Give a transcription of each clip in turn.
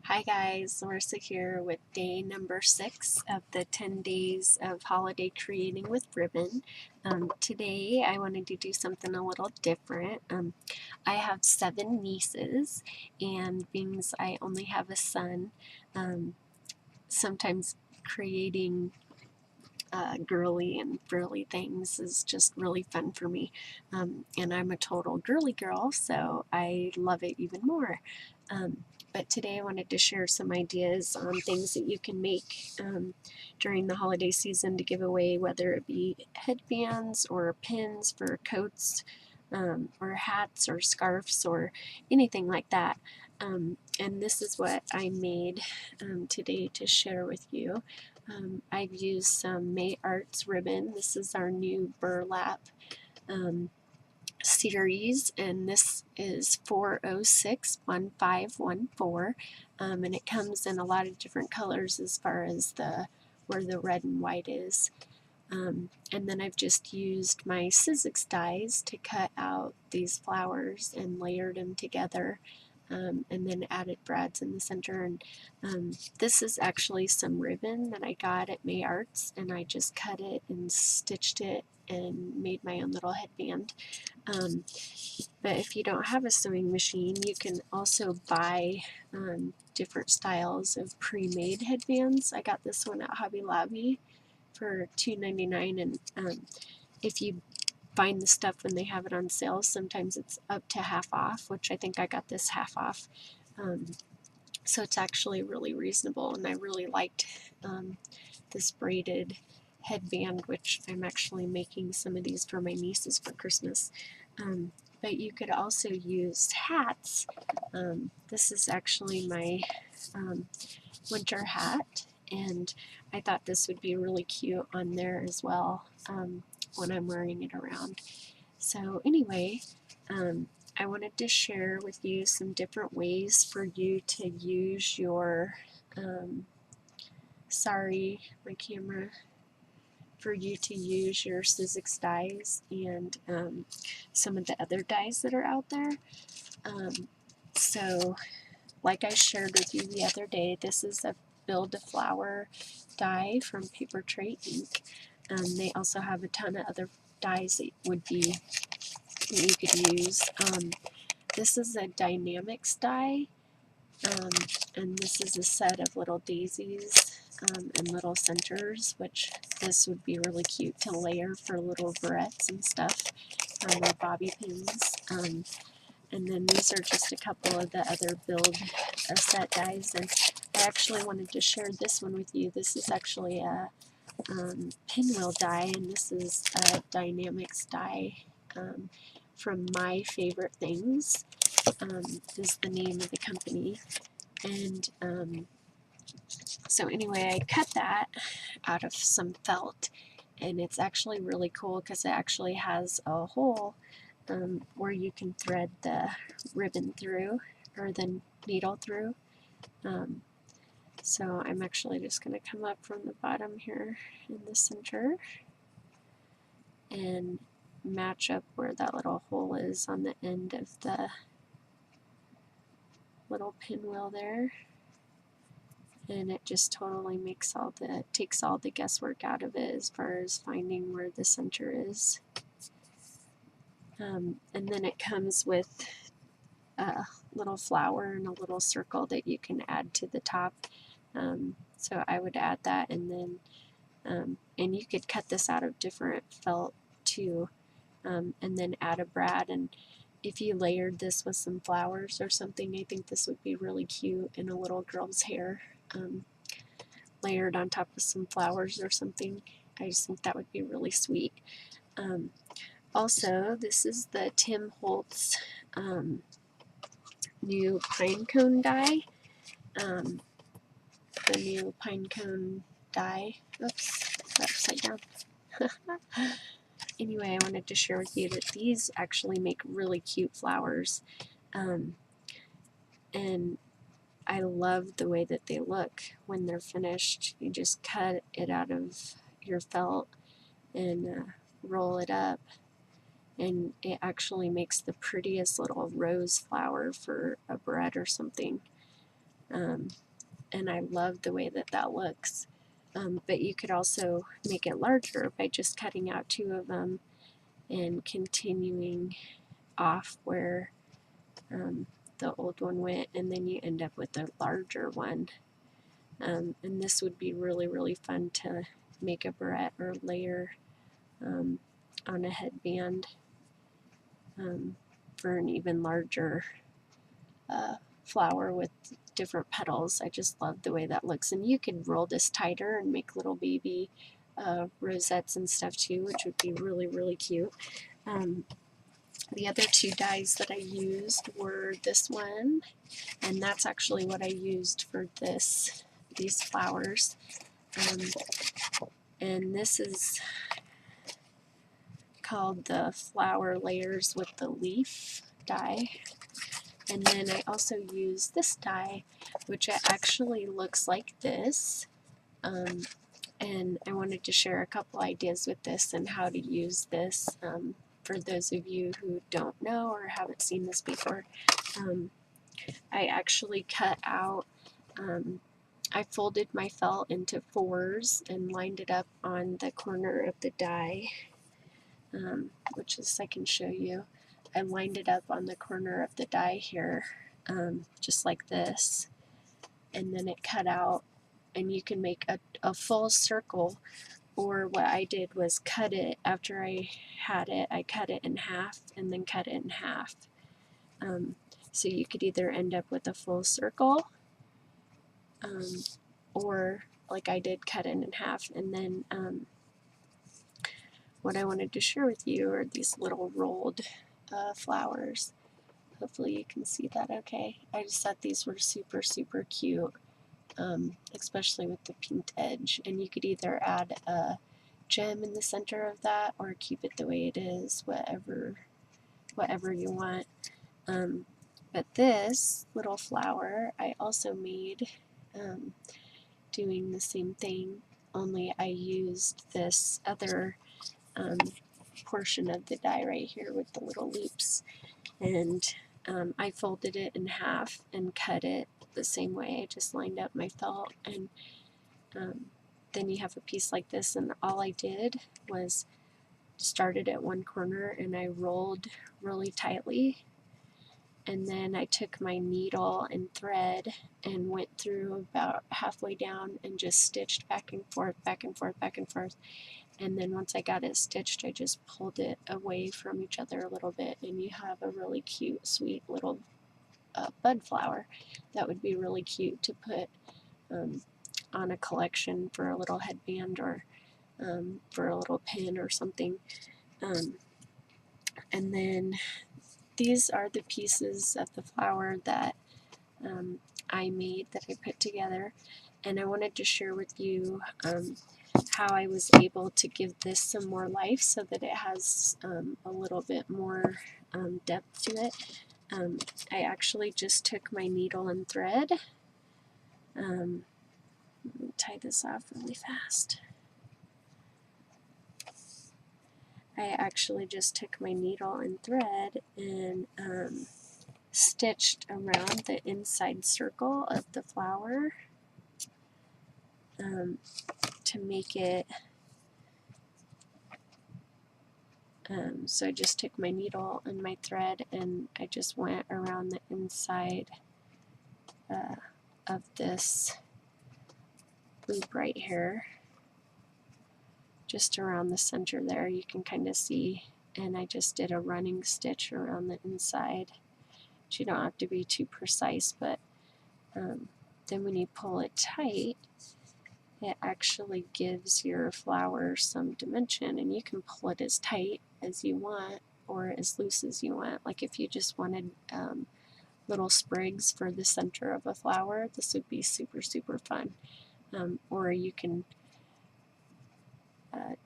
Hi guys, Larissa here with day number 6 of the 10 days of holiday creating with ribbon. Today I wanted to do something a little different. I have 7 nieces, and being as I only have a son, sometimes creating girly and frilly things is just really fun for me. And I'm a total girly girl, so I love it even more. But today I wanted to share some ideas on things that you can make during the holiday season to give away, whether it be headbands or pins for coats, or hats or scarves or anything like that. And this is what I made today to share with you. I've used some May Arts ribbon. This is our new burlap um, series, and this is 4061514, and it comes in a lot of different colors as far as where the red and white is. And then I've just used my Sizzix dies to cut out these flowers and layered them together, and then added brads in the center. And this is actually some ribbon that I got at May Arts, and I just cut it and stitched it and made my own little headband. But if you don't have a sewing machine, you can also buy different styles of pre-made headbands. I got this one at Hobby Lobby for $2.99, and if you find the stuff when they have it on sale, sometimes it's up to half off, which I think I got this half off. So it's actually really reasonable, and I really liked this braided headband, which I'm actually making some of these for my nieces for Christmas. But you could also use hats. This is actually my winter hat, and I thought this would be really cute on there as well when I'm wearing it around. So anyway, I wanted to share with you some different ways for you to use your, sorry, my camera, for you to use your Sizzix dies and some of the other dies that are out there. So like I shared with you the other day, this is a Build a Flower die from Papertrey Ink. They also have a ton of other dies that you could use. This is a Dynamics die, and this is a set of little daisies and little centers, which this would be really cute to layer for little barrettes and stuff, or bobby pins. And then these are just a couple of the other build a set dies, and I actually wanted to share this one with you. This is actually a pinwheel die, and this is a Dynamics die from My Favorite Things, is the name of the company. And so anyway, I cut that out of some felt, and it's actually really cool because it actually has a hole where you can thread the ribbon through, or the needle through. So I'm actually just going to come up from the bottom here in the center and match up where that little hole is on the end of the little pinwheel there. And it just totally takes all the guesswork out of it as far as finding where the center is. And then it comes with a little flower and a little circle that you can add to the top. So I would add that, and then and you could cut this out of different felt too, and then add a brad. And if you layered this with some flowers or something, I think this would be really cute in a little girl's hair, layered on top of some flowers or something. I just think that would be really sweet. Also, this is the Tim Holtz new pine cone die. The new pine cone die. Oops, upside down. Anyway, I wanted to share with you that these actually make really cute flowers. And I love the way that they look when they're finished. You just cut it out of your felt and roll it up, and it actually makes the prettiest little rose flower for a bread or something. and I love the way that that looks. But you could also make it larger by just cutting out 2 of them and continuing off where the old one went, and then you end up with a larger one. And this would be really, really fun to make a barrette or layer on a headband for an even larger flower with different petals. I just love the way that looks. And you could roll this tighter and make little baby rosettes and stuff too, which would be really, really cute. The other 2 dies that I used were this one, and that's actually what I used for these flowers. And this is called the Flower Layers with the Leaf die. And then I also use this die, which actually looks like this. And I wanted to share a couple ideas with this and how to use this for those of you who don't know or haven't seen this before. I actually cut out, I folded my felt into 4s and lined it up on the corner of the die, which is I can show you. I lined it up on the corner of the die here, just like this, and then it cut out, and you can make a full circle, or what I did was cut it after I had it. I cut it in half and then cut it in half. So you could either end up with a full circle, or like I did, cut it in half. And then what I wanted to share with you are these little rolled flowers. Hopefully you can see that okay. I just thought these were super, super cute, especially with the pinked edge. And you could either add a gem in the center of that or keep it the way it is, whatever you want. But this little flower I also made doing the same thing, only I used this other portion of the die right here with the little loops, and I folded it in half and cut it the same way. I just lined up my felt, and then you have a piece like this, and all I did was started at one corner and I rolled really tightly, and then I took my needle and thread and went through about halfway down and just stitched back and forth, back and forth, back and forth. And then once I got it stitched, I just pulled it away from each other a little bit, and you have a really cute, sweet little bud flower that would be really cute to put on a collection for a little headband or for a little pin or something. And then these are the pieces of the flower that I made, that I put together, and I wanted to share with you how I was able to give this some more life so that it has a little bit more depth to it. I actually just took my needle and thread. Let me tie this off really fast. I actually just took my needle and thread and stitched around the inside circle of the flower to make it, so I just took my needle and my thread and I just went around the inside of this loop right here, just around the center there, you can kind of see, and I just did a running stitch around the inside. You don't have to be too precise, but then when you pull it tight, it actually gives your flower some dimension, and you can pull it as tight as you want or as loose as you want. Like if you just wanted little sprigs for the center of a flower, this would be super, super fun. Or you can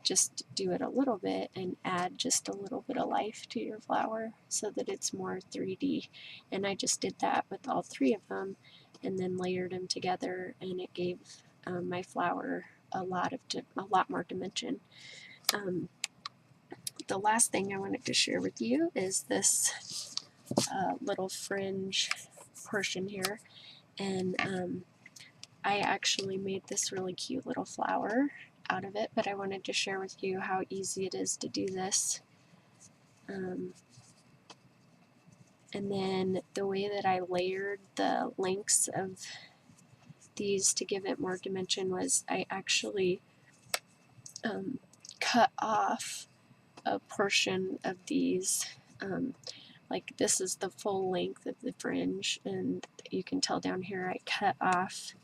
just do it a little bit and add just a little bit of life to your flower so that it's more 3D. And I just did that with all 3 of them and then layered them together, and it gave my flower a lot more dimension. The last thing I wanted to share with you is this little fringe portion here, And I actually made this really cute little flower out of it, but I wanted to share with you how easy it is to do this. And then the way that I layered the lengths of these to give it more dimension was I actually cut off a portion of these. Like this is the full length of the fringe, and you can tell down here I cut off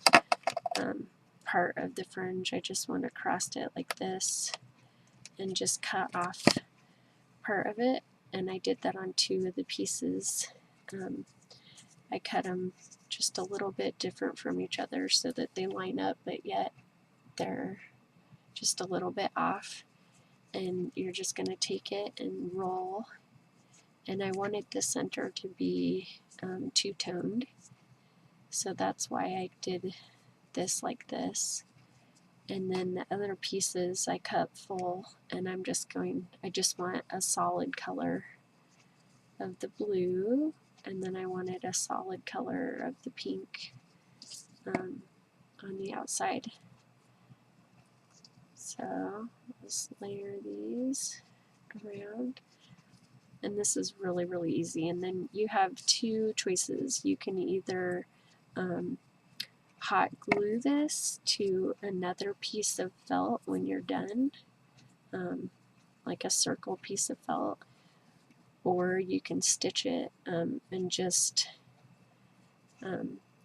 part of the fringe. I just went across it like this and just cut off part of it, and I did that on two of the pieces. I cut them just a little bit different from each other so that they line up, but yet they're just a little bit off. And you're just going to take it and roll. And I wanted the center to be two-toned, so that's why I did this like this. And then the other pieces I cut full, and I just want a solid color of the blue, and then I wanted a solid color of the pink on the outside. So let's layer these around. And this is really, really easy. And then you have two choices. You can either hot glue this to another piece of felt when you're done, like a circle piece of felt, or you can stitch it and just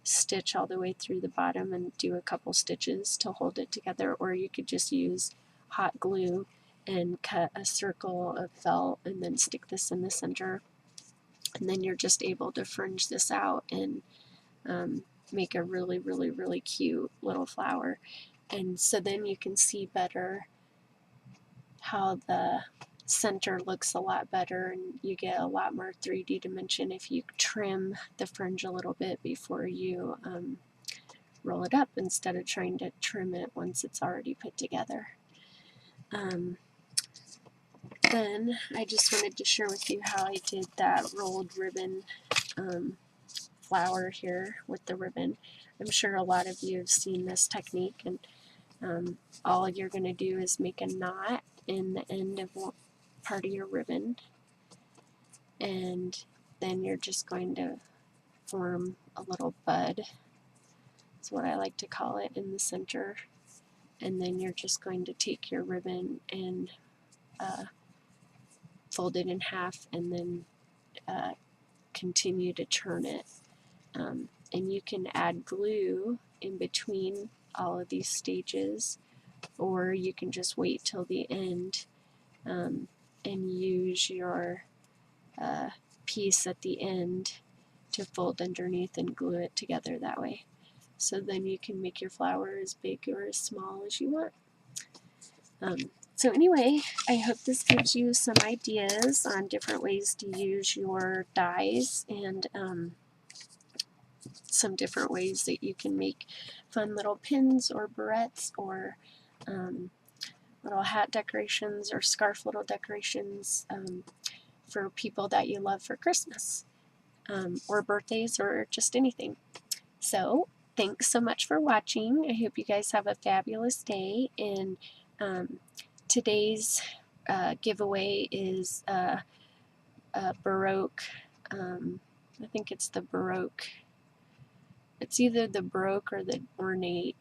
stitch all the way through the bottom and do a couple stitches to hold it together, or you could just use hot glue and cut a circle of felt and then stick this in the center, and then you're just able to fringe this out and make a really, really, really cute little flower. And so then you can see better how the center looks a lot better, and you get a lot more 3D dimension if you trim the fringe a little bit before you roll it up, instead of trying to trim it once it's already put together. Then I just wanted to share with you how I did that rolled ribbon flower here with the ribbon. I'm sure a lot of you have seen this technique, and all you're going to do is make a knot in the end of part of your ribbon, and then you're just going to form a little bud. That's what I like to call it, in the center. And then you're just going to take your ribbon and fold it in half, and then continue to turn it. And you can add glue in between all of these stages, or you can just wait till the end and use your piece at the end to fold underneath and glue it together that way. So then you can make your flower as big or as small as you want. So anyway, I hope this gives you some ideas on different ways to use your dies, and some different ways that you can make fun little pins or barrettes or little hat decorations or scarf little decorations for people that you love for Christmas or birthdays or just anything. So thanks so much for watching. I hope you guys have a fabulous day, and today's giveaway is a Baroque, I think it's the Baroque, it's either the Baroque or the Ornate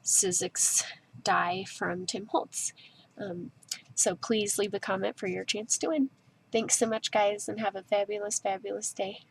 Sizzix die from Tim Holtz. So please leave a comment for your chance to win. Thanks so much, guys, and have a fabulous, fabulous day.